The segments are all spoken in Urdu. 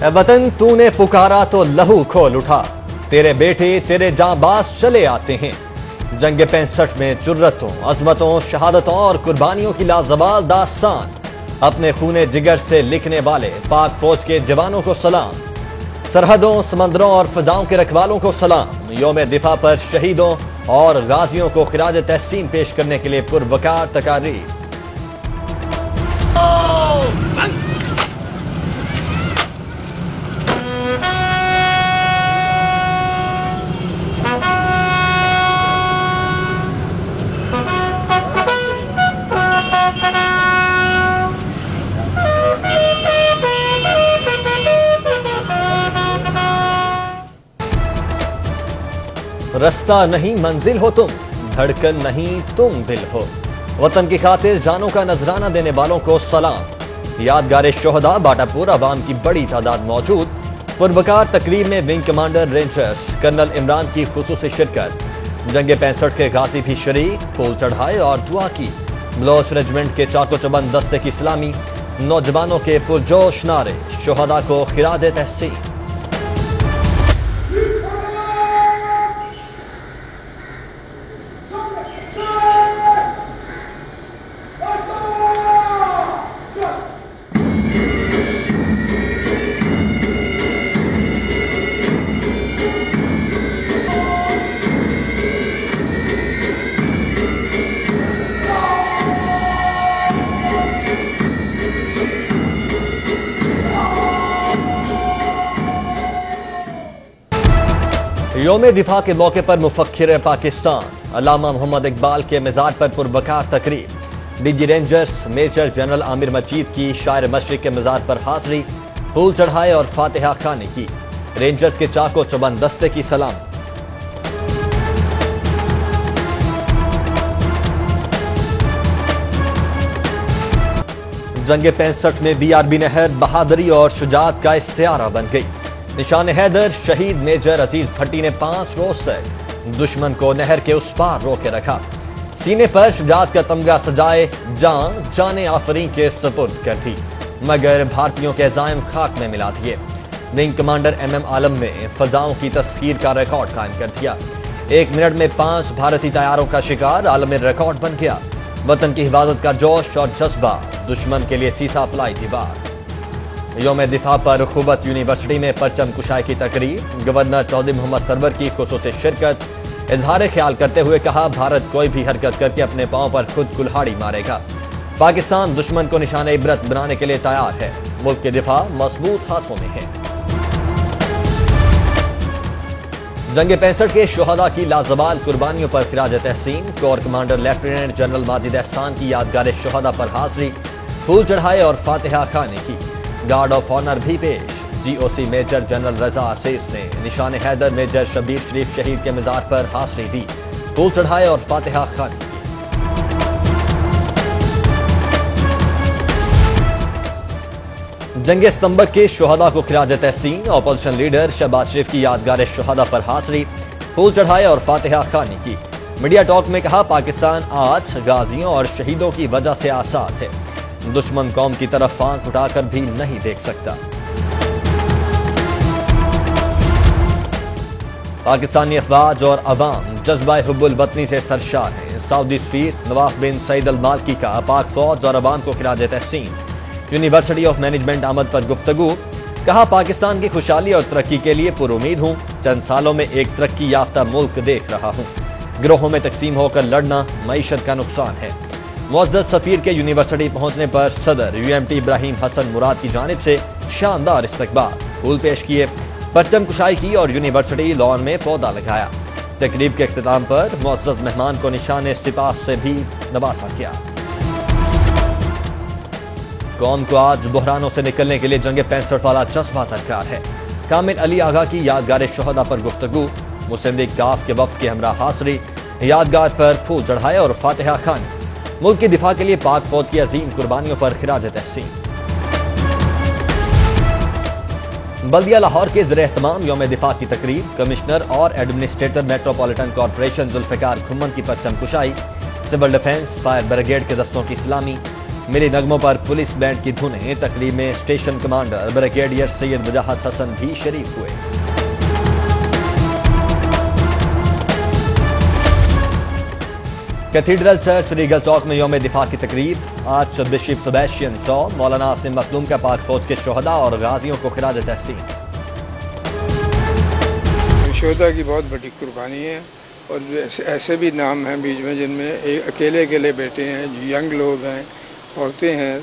اے وطن تو نے پکارا تو لہو کھول اٹھا، تیرے بیٹے تیرے جانباز چلے آتے ہیں۔ جنگ 65 میں جرتوں، عظمتوں، شہادتوں اور قربانیوں کی لازوال داستان اپنے خون جگر سے لکھنے والے پاک فوج کے جوانوں کو سلام۔ سرحدوں، سمندروں اور فضاؤں کے رکھوالوں کو سلام۔ یوم دفاع پر شہیدوں اور غازیوں کو خراج تحسین پیش کرنے کے لیے پروقار تقاریر۔ رستہ نہیں منزل ہو تم، دھڑکن نہیں تم دل ہو۔ وطن کی خاطر جانوں کا نذرانہ دینے والوں کو سلام۔ یادگار شہداء باٹا پور عوام کی بڑی تعداد موجود۔ پروقار تقریب میں wing commander rangers colonel Imran کی خصوصی شرکت۔ جنگ 65 کے غازی بھی شریک، پھول چڑھائے اور دعا کی۔ بلوچ ریجمنٹ کے چاق و چوبند دستے کی سلامی، نوجوانوں کے پرجوش نعرے، شہداء کو خراج تحسین۔ یوم دفاع کے موقع پر مفکر پاکستان علامہ محمد اقبال کے مزار پر پروقار تقریب۔ D G rangers major general Amir Majid کی شاعر مشرق کے مزار پر حاضری، پھول چڑھائے اور فاتحہ خوانی کی۔ رینجرز کے چاق و چوبند دستے کی سلام۔ جنگ 65 میں بی آر بی نہر بہادری اور شجاعت کا استعارہ بن گئی۔ نشان حیدر شہید میجر عزیز بھٹی نے 5 روز سے دشمن کو نہر کے اس پار روکے رکھا۔ سینے پر شجاعت کا تمغہ سجائے جان آفرین کے سپرد کر دی، مگر بھارتیوں کے عزائم خاک میں ملا دیے۔ ونگ کمانڈر ایم ایم عالم نے فضاؤں کی تسخیر کا ریکارڈ قائم کر دیا۔ 1 منٹ میں 5 بھارتی طیاروں کا شکار عالمی ریکارڈ بن گیا۔ وطن کی حفاظت کا جوش اور جذبہ، دشمن کے لیے سیسا اپلائی دیوار۔ یوم دفاع پر خوبت یونیورسٹی میں پرچم کشائی کی تقریب۔ گورنر چودھری محمد سرور کی خصوصی شرکت۔ اظہار خیال کرتے ہوئے کہا، بھارت کوئی بھی حرکت کر کے اپنے پاؤں پر خود کلہاڑی مارے گا۔ پاکستان دشمن کو نشان عبرت بنانے کے لیے تیار ہے۔ ملک کی دفاع مضبوط ہاتھوں میں ہے۔ جنگ 65 کے شہداء کی لازوال قربانیوں پر خراج تحسین۔ Corps commander lieutenant general Majid Ehsan کی یادگار شہداء پر حاضری، پھول چڑھائے اور فاتحہ خوانی کی۔ گارڈ آف آنر بھی پیش۔ جی او سی میجر جنرل رضا عزیز نے نشان حیدر میجر شبیر شریف شہید کے مزار پر حاضری دی، پھول چڑھائے اور فاتحہ خوانی کی۔ جنگ ستمبر کے شہداء کو خراج تحسین۔ اپوزیشن لیڈر شہباز شریف کی یادگار شہداء پر حاضری، پھول چڑھائے اور فاتحہ خوانی کی۔ میڈیا ٹاک میں کہا، پاکستان آج غازیوں اور شہیدوں کی وجہ سے آزاد ہے۔ دشمن قوم کی طرف آنکھ اٹھا کر بھی نہیں دیکھ سکتا۔ پاکستانی افواج اور عوام جذبہ حب الوطنی سے سرشار ہیں۔ سعودی سفیر نواف بن سعید المالکی کا پاک فوج اور عوام کو خراج تحسین۔ یونیورسٹی آف مینجمنٹ آمد پر گفتگو۔ کہا، پاکستان کی خوشحالی اور ترقی کے لیے پر امید ہوں۔ چند سالوں میں ایک ترقی یافتہ ملک دیکھ رہا ہوں۔ گروہوں میں تقسیم ہو کر لڑنا معیشت کا نقصان ہے۔ معزز سفیر کے یونیورسٹی پہنچنے پر صدر یو ایم ٹی ابراہیم حسن مراد کی جانب سے شاندار استقبال، پھول پیش کیے، پرچم کشائی کی اور یونیورسٹی لان میں پودا لگایا۔ تقریب کے اختتام پر معزز مہمان کو نشان سپاہ سے بھی نوازا گیا۔ قوم کو آج بحرانوں سے نکلنے کے لیے جنگ 65 والا جذبہ درکار ہے۔ کامل علی آغا کی یادگار شہداء پر گفتگو۔ مسلم لیگ کاف کے وفد کے ہمراہ حاضری، یادگار پر پھول چڑھائے اور فاتحہ خوانی۔ ملک کی دفاع کے لیے پاک فوج کی عظیم قربانیوں پر خراج تحسین۔ بلدیہ لاہور کے زیر اہتمام یوم دفاع کی تقریب۔ کمشنر اور ایڈمنسٹریٹر میٹروپولیٹن کارپوریشن ذوالفقار کھمم کی پرچم کشائی، سول ڈیفنس فائر بریگیڈ کے دستوں کی سلامی، ملی نغموں پر پولیس بینڈ کی دھنیں، تقریب میں اسٹیشن کمانڈر بریگیڈیئر سید وجاہت حسن بھی شریک ہوئے۔ کیتھیڈرل چرچ ریگل چوک میں یوم دفاع کی تقریب، آرچ بشپ سیباسٹین شو، مولانا عاصم مخدوم کا پاک فوج کے شہداء اور غازیوں کو خراج تحسین۔ شہداء کی بہت بڑی قربانی ہے، اور ایسے بھی نام ہیں بیچ میں جن میں اکیلے بیٹے ہیں، ینگ لوگ ہیں، عورتیں ہیں،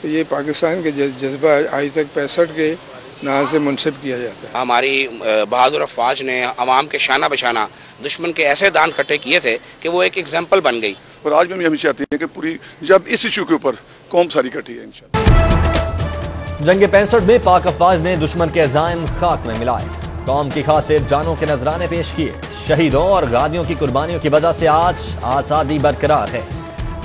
تو یہ پاکستان کے جذبہ آج تک 65 کے نام سے منسب کیا جاتا ہے۔ ہماری بہادر افواج نے عوام کے شانہ بشانہ دشمن کے ایسے دان کھٹے کیے تھے کہ وہ ایک ایگزامپل بن گئی، اور آج بھی ہم چاہتے ہیں کہ پوری جب اس ایشو کے اوپر قوم ساری کٹی ہے انشاءاللہ۔ جنگ 65 میں پاک افواج نے دشمن کے عزائم خاک میں ملائے، قوم کی خاطر جانوں کے نذرانے پیش کیے۔ شہیدوں اور غازیوں کی قربانیوں کی وجہ سے آج آزادی برقرار ہے۔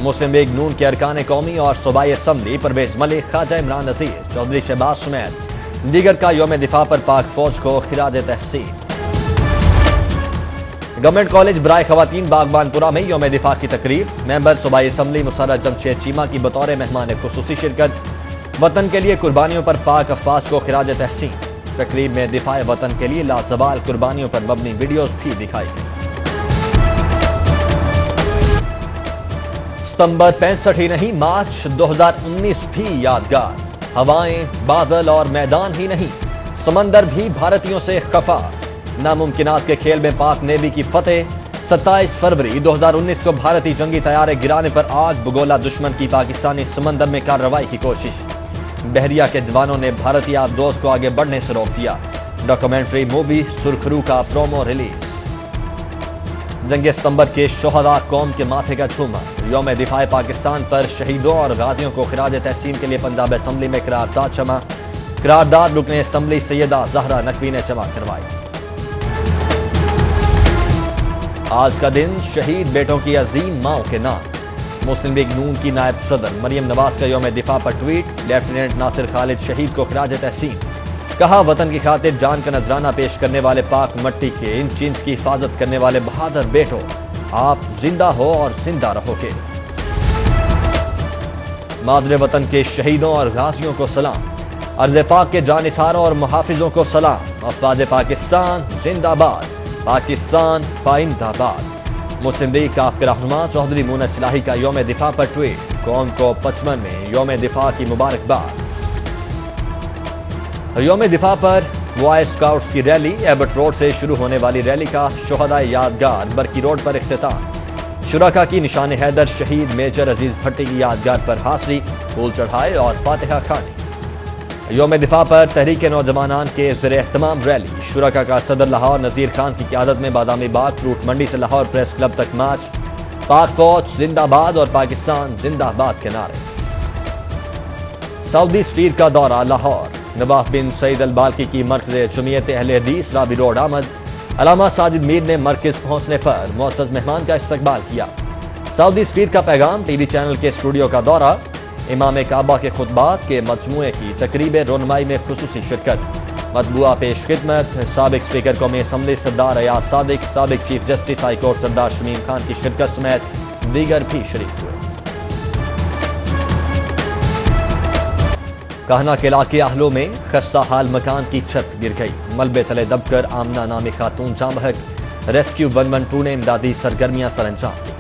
مسلم لیگ نون کے ارکان قومی اور صوبائی اسمبلی پرویز ملک، خواجہ عمران نذیر، چودھری شہباز سمیت دیگر کا یوم دفاع پر پاک فوج کو خراج تحسین۔ گورنمنٹ کالج برائے خواتین باغبان پورہ میں یوم دفاع کی تقریب، ممبر صوبائی اسمبلی مسرت جمشید چیمہ کی بطور مہمان خصوصی شرکت، وطن کے لیے قربانیوں پر پاک افواج کو خراج تحسین۔ تقریب میں دفاع وطن کے لیے لازوال قربانیوں پر مبنی ویڈیوز بھی دکھائی گئی۔ ستمبر 65 ہی نہیں، مارچ 2019 بھی یادگار۔ ہوائیں، بادل اور میدان ہی نہیں، سمندر بھی بھارتیوں سے خفا۔ ناممکنات کے کھیل میں پاک نیوی کی فتح۔ 27 فروری 2019 کو بھارتی جنگی طیارے گرانے پر آگ بگولا دشمن کی پاکستانی سمندر میں کارروائی کی کوشش۔ بحریہ کے جوانوں نے بھارتی آبدوز کو آگے بڑھنے سے روک دیا۔ ڈاکومنٹری مووی سرخرو کا پرومو ریلیز۔ جنگ ستمبر کے شہداء قوم کے ماتھے کا جھومر۔ یوم دفاع پاکستان پر شہیدوں اور غازیوں کو خراج تحسین کے لیے پنجاب اسمبلی میں قرارداد جمع۔ قرارداد رکن اسمبلی سیدہ زہرا نقوی نے جمع کروائی۔ آج کا دن شہید بیٹوں کی عظیم ماؤں کے نام۔ مسلم لیگ نون کی نائب صدر مریم نواز کا یوم دفاع پر ٹویٹ، لیفٹیننٹ ناصر خالد شہید کو خراج تحسین۔ کہا وطن کی خاطر جان کا نذرانہ پیش کرنے والے پاک مٹی کے انچ انچ کی حفاظت کرنے والے بہادر بیٹوں، آپ زندہ ہو اور زندہ رہو گے۔ مادر وطن کے شہیدوں اور غازیوں کو سلام۔ ارض پاک کے جانثاروں اور محافظوں کو سلام۔ افواج پاکستان زندہ باد، پاکستان پائندہ باد۔ مسلم لیگ کا رہنما چودھری مونس الہی کا یوم دفاع پر ٹویٹ، قوم کو 55 میں یوم دفاع کی مبارکباد۔ یوم دفاع پر بوائے اسکاؤٹس کی ریلی، ایبٹ روڈ سے شروع ہونے والی ریلی کا شہداء یادگار برکی روڈ پر اختتام۔ شرکاء کی نشان حیدر شہید میجر عزیز بھٹی کی یادگار پر حاضری، پھول چڑھائے اور فاتحہ خوانی۔ یوم دفاع پر تحریک نوجوانان کے زیر اہتمام ریلی، شرکاء کا صدر لاہور نذیر خان کی قیادت میں بادامی باغ فروٹ منڈی سے لاہور پریس کلب تک مارچ۔ پاک فوج زندہ باد اور پاکستان زندہ باد کے نعرے۔ سعودی سفیر کا دورہ لاہور، نواف بن سعید البالکی کی مرکز جمعیت اہل حدیث رابی روڈ آمد۔ علامہ ساجد میر نے مرکز پہنچنے پر معزز مہمان کا استقبال کیا۔ سعودی سفیر کا پیغام، ٹی وی چینل کے اسٹوڈیو کا دورہ، امام کعبہ کے خطبات کے مجموعے کی تقریب رونمائی میں خصوصی شرکت۔ مطبوعہ پیش خدمت، سابق اسپیکر قومی اسمبلی سردار ایاز صادق، سابق چیف جسٹس ہائی کورٹ سردار شمیم خان کی شرکت سمیت دیگر بھی شریک ہوئے۔ کہنا کے علاقے اہلوں میں خستہ حال مکان کی چھت گر گئی، ملبے تلے دب کر آمنہ نامی خاتون جاں بحق۔ ریسکیو 112 نے امدادی سرگرمیاں سر انجام دی۔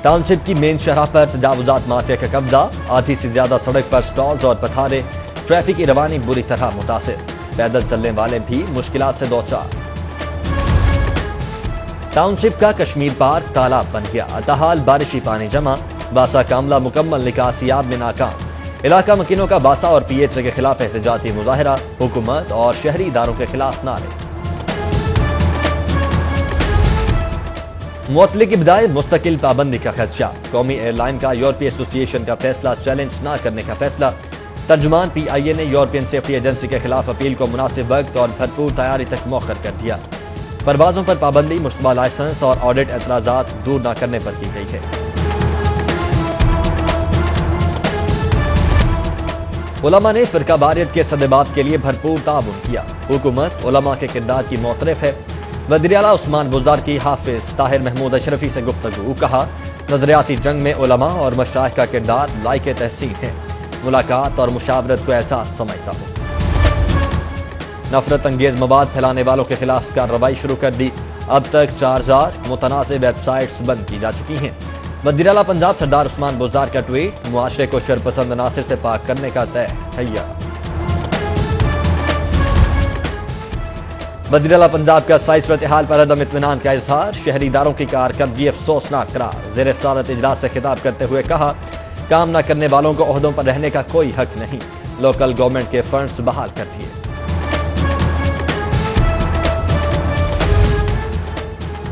ٹاؤن شپ کی مین شاہراہ پر تجاوزات مافیا کا قبضہ، آدھی سے زیادہ سڑک پر سٹالز اور پتھارے، ٹریفک کی روانی بری طرح متاثر، پیدل چلنے والے بھی مشکلات سے دوچار۔ ٹاؤن شپ کا کشمیر پارک تالاب بن گیا، تاحال بارشی پانی جمع، باسا کاملہ مکمل نکاسیاب میں ناکام۔ علاقہ مکینوں کا باسا اور پی ایچ اے کے خلاف احتجاجی مظاہرہ، حکومت اور شہری اداروں کے خلاف نعرے۔ معطلی کی بداية مستقل پابندی کا خدشہ، قومی ایئر لائن کا یورپی ایسوسی ایشن کا فیصلہ چیلنج نہ کرنے کا فیصلہ۔ ترجمان پی آئی اے نے یورپین سیفٹی ایجنسی کے خلاف اپیل کو مناسب وقت اور بھرپور تیاری تک مؤخر کر دیا۔ پروازوں پر پابندی، مشتبہ لائسنس اور آڈٹ اعتراضات دور نہ کرنے پر کی گئی ہے۔ علماء نے فرقہ واریت کے سدباب کے لیے بھرپور تعاون کیا، حکومت علماء کے کردار کی معترف ہے۔ وزیر اعلیٰ عثمان بزدار کی حافظ طاہر محمود اشرفی سے گفتگو، کہا نظریاتی جنگ میں علماء اور مشائخ کا کردار لائق تحسین ہے، ملاقات اور مشاورت کو احساس سمجھتا ہوں۔ نفرت انگیز مواد پھیلانے والوں کے خلاف کارروائی شروع کر دی، اب تک 4000 متنازع ویب سائٹس بند کی جا چکی ہیں۔ وزیر اعلیٰ پنجاب سردار عثمان بزدار کا ٹویٹ، معاشرے کو شرپسند عناصر سے پاک کرنے کا طے حیا۔ وزیر اعلیٰ پنجاب کا اسلائی صورتحال پر عدم اطمینان کا اظہار، شہری اداروں کی کارکردگی افسوسناک قرار، زیر صدارت اجلاس سے خطاب کرتے ہوئے کہا کام نہ کرنے والوں کو عہدوں پر رہنے کا کوئی حق نہیں، لوکل گورنمنٹ کے فنڈز بحال کر دیے۔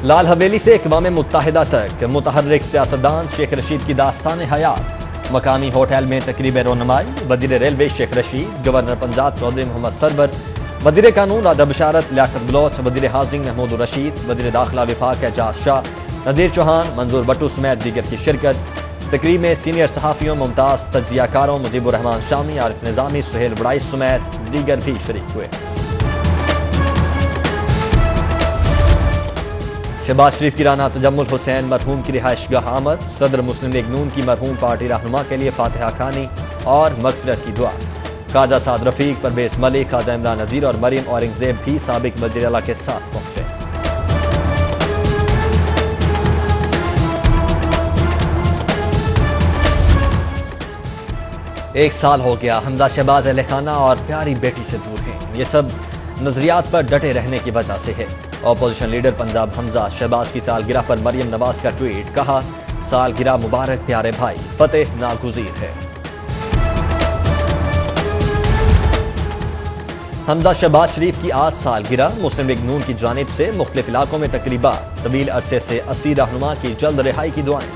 لال حویلی سے اقوام متحدہ تک متحرک سیاستدان شیخ رشید کی داستان حیات، مقامی ہوٹل میں تقریب رونمائی، وزیر ریلوے شیخ رشید، گورنر پنجاب چودھری محمد سرور، وزیر قانون راجہ بشارت لیاقت بلوچ، وزیر ہاؤسنگ محمود الرشید، وزیر داخلہ وفاق اعجاز شاہ، نذیر چوہان، منظور بٹو سمیت دیگر کی شرکت۔ تقریب میں سینئر صحافیوں، ممتاز تجزیہ کاروں مجیب الرحمان شامی، عارف نظامی، سہیل وڑائی سمیت دیگر بھی شریک ہوئے۔ شہباز شریف کی رانا تجمل حسین مرحوم کی رہائش گاہ آمد، صدر مسلم لیگ نون کی مرحوم پارٹی رہنما کے لیے فاتحہ خوانی اور مغفرت کی دعا۔ خواجہ سعد رفیق، پرویز ملک، خواجہ عمران نذیر اور مریم اورنگزیب بھی سابق وزیر اعلیٰ کے ساتھ پہنچے۔ ایک سال ہو گیا حمزہ شہباز اہل خانہ اور پیاری بیٹی سے دور ہیں، یہ سب نظریات پر ڈٹے رہنے کی وجہ سے ہے۔ اپوزیشن لیڈر پنجاب حمزہ شہباز کی سالگرہ پر مریم نواز کا ٹویٹ، کہا سالگرہ مبارک پیارے بھائی، فتح ناگزیر ہے۔ حمزہ شہباز شریف کی آج سالگرہ، مسلم لیگ نون کی جانب سے مختلف علاقوں میں تقریبات، طویل عرصے سے اسیر رہنما کی جلد رہائی کی دعائیں،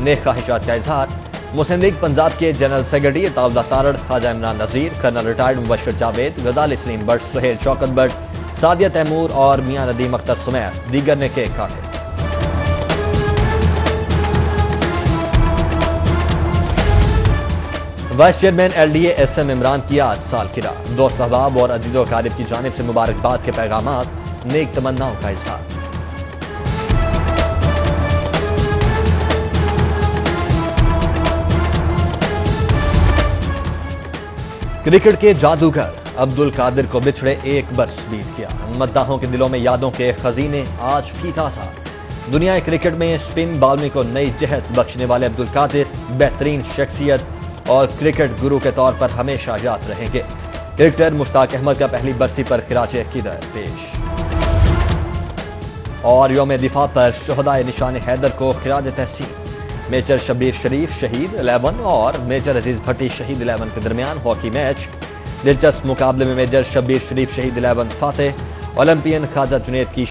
نیک خواہشات کا اظہار۔ مسلم لیگ پنجاب کے general secretary Attaullah Tarar, Khawaja Imran Nazir, colonel retired Mubashir Javed, Ghazal Saleem Butt, Sohail Shaukat Butt, Sadia Taimur اور میاں ندیم اختر سمیت دیگر نے کیک کاٹے۔ Vice chairman L D A S M Imran کی آج سالگرہ، دوست احباب اور عزیز و اقارب کی جانب سے مبارکباد کے پیغامات، نیک تمناؤں کا اظہار۔ کرکٹ کے جادوگر عبد القادر کو بچھڑے ایک برس بیت گیا، مداحوں کے دلوں میں یادوں کے خزینے آج بھی تازہ۔ دنیا کرکٹ میں سپن بالنگ کو نئی جہت بخشنے والے عبد القادر بہترین شخصیت اور کرکٹ گرو کے طور پر ہمیشہ یاد رہیں گے۔ کرکٹر مشتاق احمد کا پہلی برسی پر خراج عقیدت پیش، اور یوم دفاع پر شہدائے نشان حیدر کو خراج تحسین۔ میجر شبیر شریف شہید 11 اور میجر عزیز بھٹی شہید 11 کے درمیان ہاکی میچ، دلچسپ مقابلے میں میجر شبیر شریف شہید 11 فاتح، اولمپئن خواجہ جنید کی